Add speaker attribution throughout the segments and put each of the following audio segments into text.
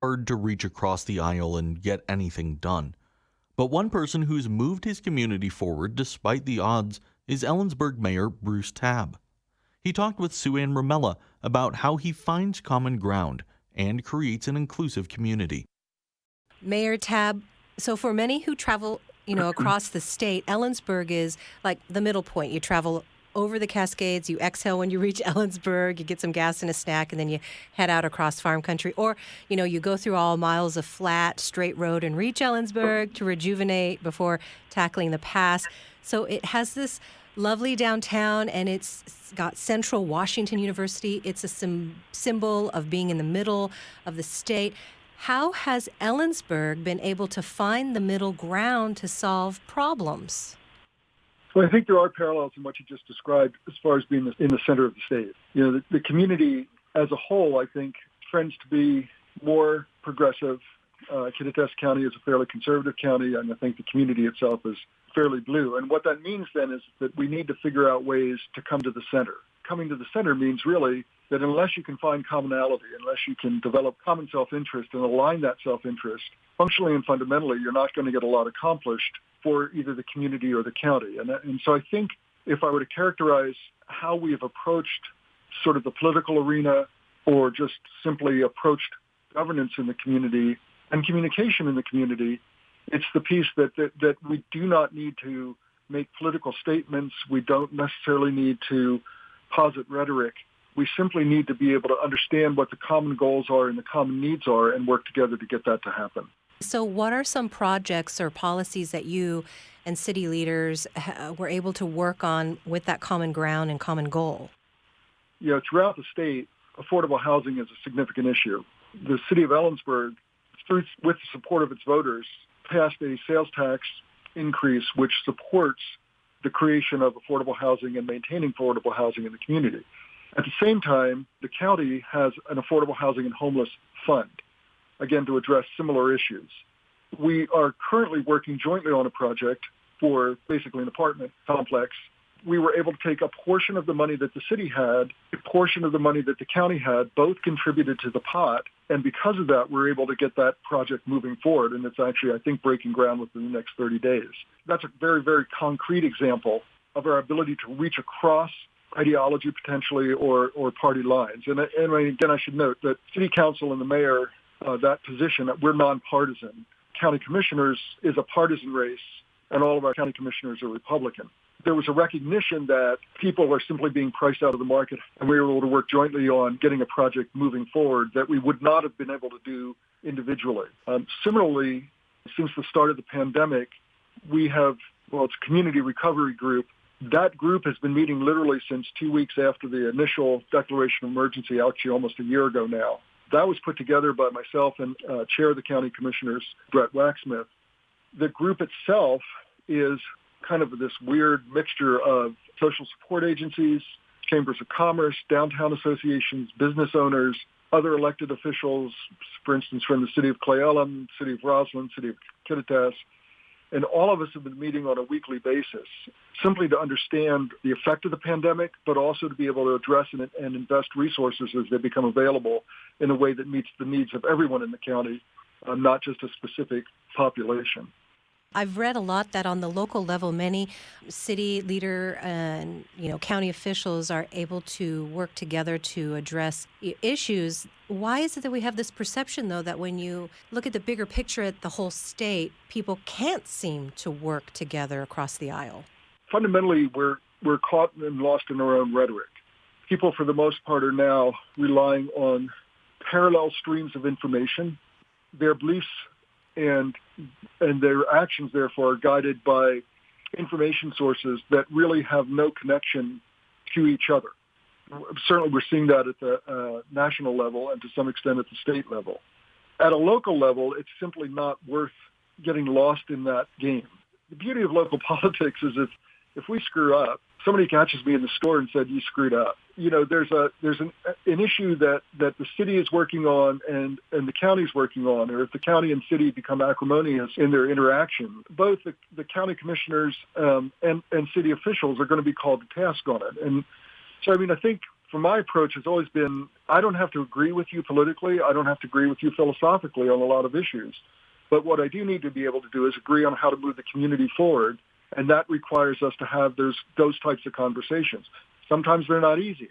Speaker 1: hard to reach across the aisle and get anything done. But one person who's moved his community forward despite the odds is Ellensburg Mayor Bruce Tabb. He talked with Sue Ann Ramella about how he finds common ground and creates an inclusive community.
Speaker 2: Mayor Tabb, so for many who travel, across the state, Ellensburg is like the middle point. You travel over the Cascades, you exhale when you reach Ellensburg, you get some gas and a snack, and then you head out across farm country. Or, you go through all miles of flat, straight road and reach Ellensburg to rejuvenate before tackling the pass. So it has this lovely downtown, and it's got Central Washington University. It's a symbol of being in the middle of the state. How has Ellensburg been able to find the middle ground to solve problems?
Speaker 3: Well, I think there are parallels in what you just described as far as being in the center of the state. The community as a whole, I think, trends to be more progressive. Kittitas County is a fairly conservative county, and I think the community itself is fairly blue. And what that means then is that we need to figure out ways to come to the center. Coming to the center means really that unless you can find commonality, unless you can develop common self-interest and align that self-interest, functionally and fundamentally, you're not going to get a lot accomplished for either the community or the county. And so I think if I were to characterize how we have approached sort of the political arena or just simply approached governance in the community and communication in the community, it's the piece that we do not need to make political statements. We don't necessarily need to posit rhetoric. We simply need to be able to understand what the common goals are and the common needs are and work together to get that to happen.
Speaker 2: So what are some projects or policies that you and city leaders were able to work on with that common ground and common goal?
Speaker 3: Throughout the state, affordable housing is a significant issue. The city of Ellensburg, with the support of its voters, passed a sales tax increase which supports the creation of affordable housing and maintaining affordable housing in the community. At the same time, the county has an affordable housing and homeless fund, again, to address similar issues. We are currently working jointly on a project for basically an apartment complex. We were able to take a portion of the money that the city had, a portion of the money that the county had, both contributed to the pot. And because of that, we're able to get that project moving forward. And it's actually, I think, breaking ground within the next 30 days. That's a very, very concrete example of our ability to reach across ideology potentially or party lines. And again, I should note that city council and the mayor, that position, we're nonpartisan. County commissioners is a partisan race, and all of our county commissioners are Republican. There was a recognition that people are simply being priced out of the market, and we were able to work jointly on getting a project moving forward that we would not have been able to do individually. Similarly, since the start of the pandemic, we have, it's a community recovery group. That group has been meeting literally since 2 weeks after the initial declaration of emergency, actually almost a year ago now. That was put together by myself and Chair of the County Commissioners, Brett Waxsmith. The group itself is kind of this weird mixture of social support agencies, chambers of commerce, downtown associations, business owners, other elected officials, for instance, from the city of Clay Elum, city of Roslyn, city of Kittitas. And all of us have been meeting on a weekly basis, simply to understand the effect of the pandemic, but also to be able to address and invest resources as they become available in a way that meets the needs of everyone in the county, not just a specific population.
Speaker 2: I've read a lot that on the local level, many city leader and county officials are able to work together to address issues. Why is it that we have this perception, though, that when you look at the bigger picture at the whole state, people can't seem to work together across the aisle?
Speaker 3: Fundamentally, we're caught and lost in our own rhetoric. People, for the most part, are now relying on parallel streams of information. Their beliefs and their actions, therefore, are guided by information sources that really have no connection to each other. Certainly, we're seeing that at the national level and to some extent at the state level. At a local level, it's simply not worth getting lost in that game. The beauty of local politics is if we screw up, somebody catches me in the store and said, "You screwed up." There's an issue that the city is working on and the county is working on, or if the county and city become acrimonious in their interaction, both the county commissioners and city officials are going to be called to task on it. And so, I think for my approach has always been, I don't have to agree with you politically. I don't have to agree with you philosophically on a lot of issues. But what I do need to be able to do is agree on how to move the community forward, and that requires us to have those types of conversations. Sometimes they're not easy.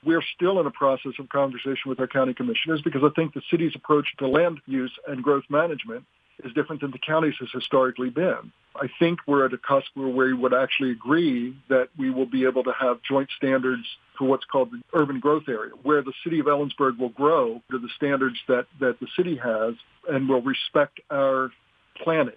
Speaker 3: We're still in a process of conversation with our county commissioners because I think the city's approach to land use and growth management is different than the county's has historically been. I think we're at a cusp where we would actually agree that we will be able to have joint standards for what's called the urban growth area, where the city of Ellensburg will grow to the standards that the city has and will respect our planning.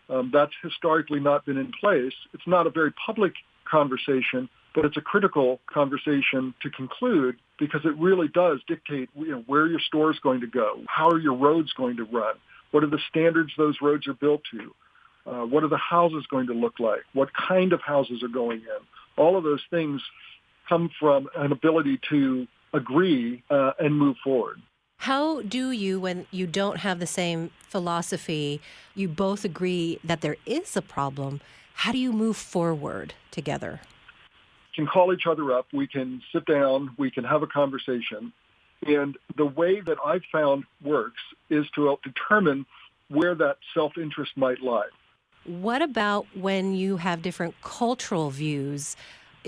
Speaker 3: That's historically not been in place. It's not a very public conversation, but it's a critical conversation to conclude because it really does dictate where your store is going to go, how are your roads going to run, what are the standards those roads are built to, what are the houses going to look like, what kind of houses are going in. All of those things come from an ability to agree and move forward.
Speaker 2: How do you, when you don't have the same philosophy, you both agree that there is a problem, how do you move forward together?
Speaker 3: We can call each other up, we can sit down, we can have a conversation. And the way that I've found works is to help determine where that self-interest might lie.
Speaker 2: What about when you have different cultural views,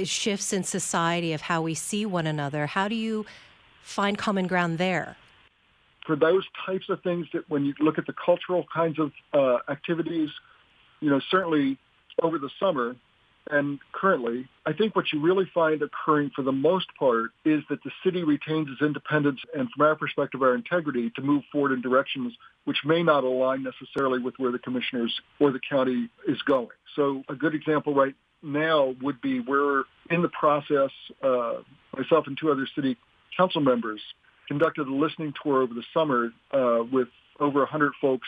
Speaker 2: shifts in society of how we see one another? How do you find common ground there?
Speaker 3: For those types of things that when you look at the cultural kinds of activities, certainly over the summer and currently, I think what you really find occurring for the most part is that the city retains its independence and from our perspective, our integrity to move forward in directions which may not align necessarily with where the commissioners or the county is going. So a good example right now would be we're in the process, myself and two other city council members conducted a listening tour over the summer with over 100 folks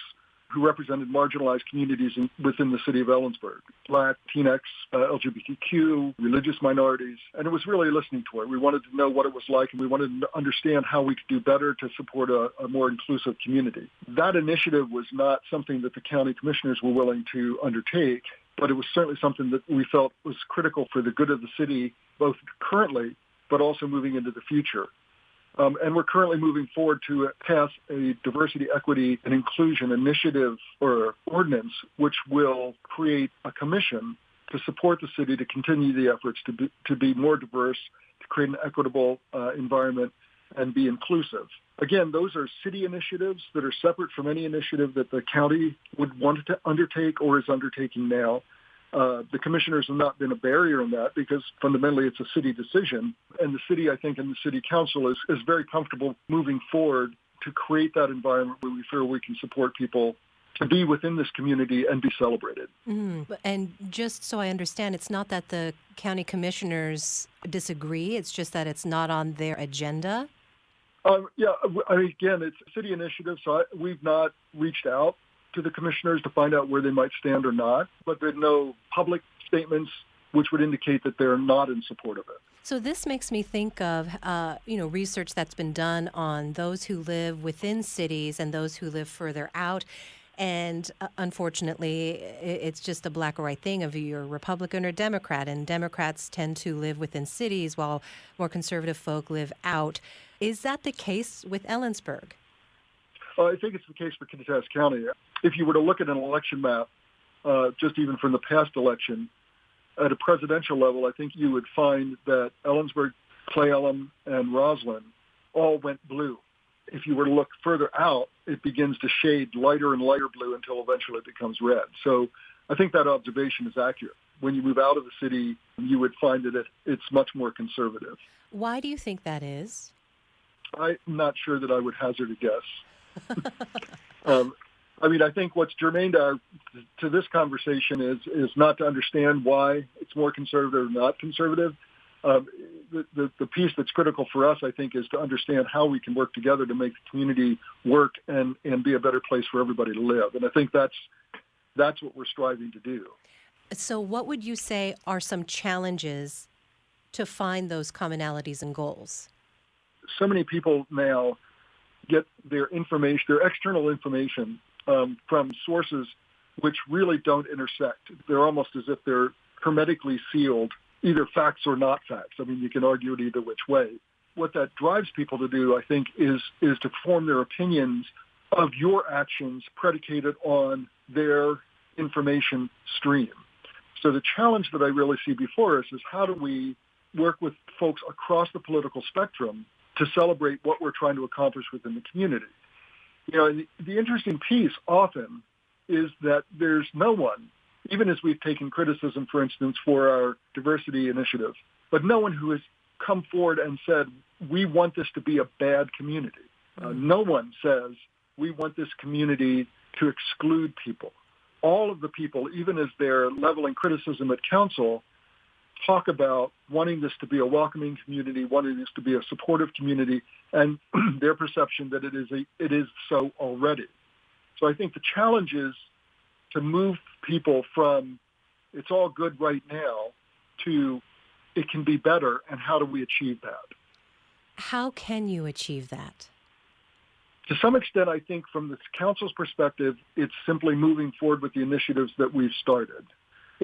Speaker 3: who represented marginalized communities within the city of Ellensburg, Black, Latinx, LGBTQ, religious minorities. And it was really a listening tour. We wanted to know what it was like, and we wanted to understand how we could do better to support a more inclusive community. That initiative was not something that the county commissioners were willing to undertake, but it was certainly something that we felt was critical for the good of the city, both currently, but also moving into the future. And we're currently moving forward to pass a diversity, equity, and inclusion initiative or ordinance, which will create a commission to support the city to continue the efforts to be more diverse, to create an equitable environment, and be inclusive. Again, those are city initiatives that are separate from any initiative that the county would want to undertake or is undertaking now. The commissioners have not been a barrier in that because fundamentally it's a city decision. And the city, I think, and the city council is very comfortable moving forward to create that environment where we feel we can support people to be within this community and be celebrated.
Speaker 2: And just so I understand, it's not that the county commissioners disagree, it's just that it's not on their agenda? Again, it's a city initiative, so we've not reached out to the commissioners to find out where they might stand or not, but there are no public statements which would indicate that they're not in support of it. So this makes me think of, research that's been done on those who live within cities and those who live further out. And unfortunately, it's just a black or white thing of you're Republican or Democrat, and Democrats tend to live within cities while more conservative folk live out. Is that the case with Ellensburg?
Speaker 3: I think it's the case for Kittitas County. If you were to look at an election map, just even from the past election, at a presidential level, I think you would find that Ellensburg, Cle Elum, and Roslyn all went blue. If you were to look further out, it begins to shade lighter and lighter blue until eventually it becomes red. So I think that observation is accurate. When you move out of the city, you would find that it's much more conservative.
Speaker 2: Why do you think that is?
Speaker 3: I'm not sure that I would hazard a guess. I think what's germane to this conversation is not to understand why it's more conservative or not conservative. The piece that's critical for us, I think, is to understand how we can work together to make the community work and be a better place for everybody to live. And I think that's what we're striving to do.
Speaker 2: So what would you say are some challenges to find those commonalities and goals?
Speaker 3: So many people now get their information, their external information, from sources which really don't intersect. They're almost as if they're hermetically sealed either facts or not facts. I mean, you can argue it either which way. What that drives people to do, I think, is to form their opinions of your actions predicated on their information stream. So the challenge that I really see before us is how do we work with folks across the political spectrum to celebrate what we're trying to accomplish within the community. And the interesting piece often is that there's no one, even as we've taken criticism, for instance, for our diversity initiative, but no one who has come forward and said, we want this to be a bad community. No one says, we want this community to exclude people. All of the people, even as they're leveling criticism at council, talk about wanting this to be a welcoming community, wanting this to be a supportive community, and their perception that it is so already. So I think the challenge is to move people from it's all good right now to it can be better, and how do we achieve that?
Speaker 2: How can you achieve that?
Speaker 3: To some extent, I think from the council's perspective, it's simply moving forward with the initiatives that we've started.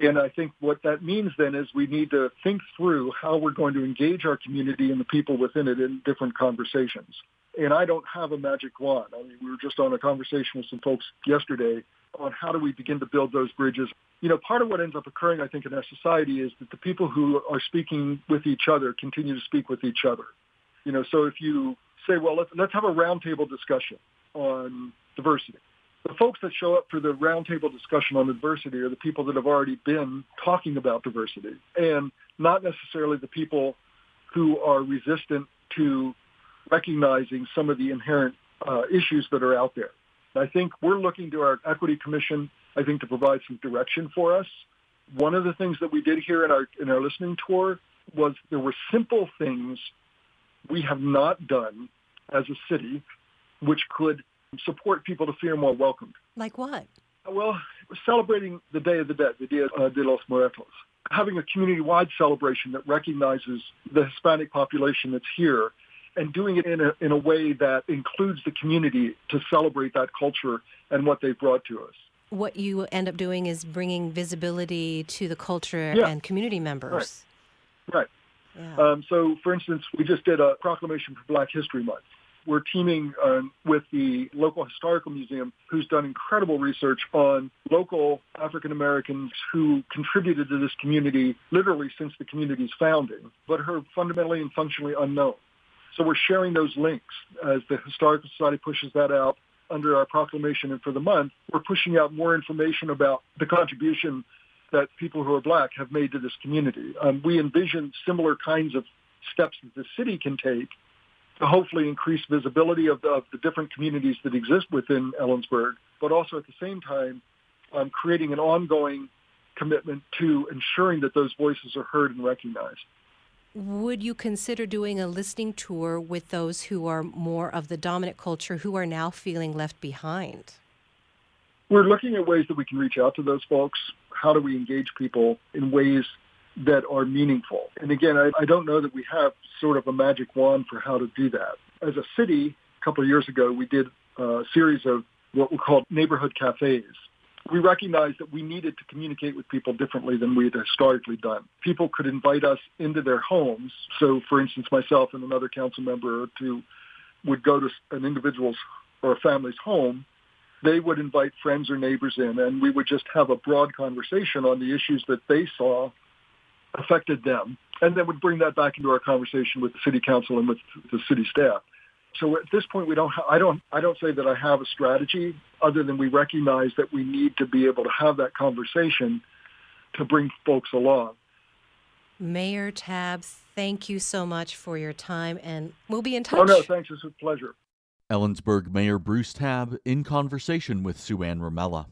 Speaker 3: And I think what that means then is we need to think through how we're going to engage our community and the people within it in different conversations. And I don't have a magic wand. I mean, we were just on a conversation with some folks yesterday on how do we begin to build those bridges. Part of what ends up occurring, I think, in our society is that the people who are speaking with each other continue to speak with each other. So if you say, well, let's have a roundtable discussion on diversity. The folks that show up for the roundtable discussion on diversity are the people that have already been talking about diversity, and not necessarily the people who are resistant to recognizing some of the inherent issues that are out there. I think we're looking to our Equity Commission, I think, to provide some direction for us. One of the things that we did here in our listening tour was there were simple things we have not done as a city which could support people to feel more welcomed.
Speaker 2: Like what?
Speaker 3: Well, celebrating the Day of the Dead, the Dia de los Muertos. Having a community-wide celebration that recognizes the Hispanic population that's here and doing it in a way that includes the community to celebrate that culture and what they've brought to us.
Speaker 2: What you end up doing is bringing visibility to the culture and community members.
Speaker 3: Right. Yeah. So, for instance, we just did a proclamation for Black History Month. We're teaming with the local historical museum, who's done incredible research on local African Americans who contributed to this community literally since the community's founding, but are fundamentally and functionally unknown. So we're sharing those links as the Historical Society pushes that out under our proclamation. And for the month, we're pushing out more information about the contribution that people who are Black have made to this community. We envision similar kinds of steps that the city can take to hopefully increase visibility of the different communities that exist within Ellensburg, but also at the same time creating an ongoing commitment to ensuring that those voices are heard and recognized.
Speaker 2: Would you consider doing a listening tour with those who are more of the dominant culture who are now feeling left behind?
Speaker 3: We're looking at ways that we can reach out to those folks. How do we engage people in ways that are meaningful? And again, I don't know that we have sort of a magic wand for how to do that. As a city, a couple of years ago, we did a series of what we called neighborhood cafes. We recognized that we needed to communicate with people differently than we had historically done. People could invite us into their homes. So, for instance, myself and another council member or two would go to an individual's or a family's home. They would invite friends or neighbors in, and we would just have a broad conversation on the issues that they saw affected them, and then would bring that back into our conversation with the city council and with the city staff. So at this point, I don't say that I have a strategy other than we recognize that we need to be able to have that conversation to bring folks along.
Speaker 2: Mayor Tabb, thank you so much for your time, and we'll be in touch.
Speaker 3: Oh, no, thanks. It's a pleasure.
Speaker 1: Ellensburg Mayor Bruce Tabb in conversation with Sue Ann Ramella.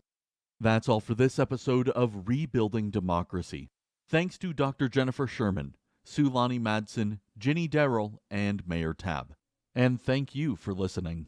Speaker 1: That's all for this episode of Rebuilding Democracy. Thanks to Dr. Jennifer Sherman, Sue Lonnie Madsen, Ginny Darrell, and Mayor Tabb. And thank you for listening.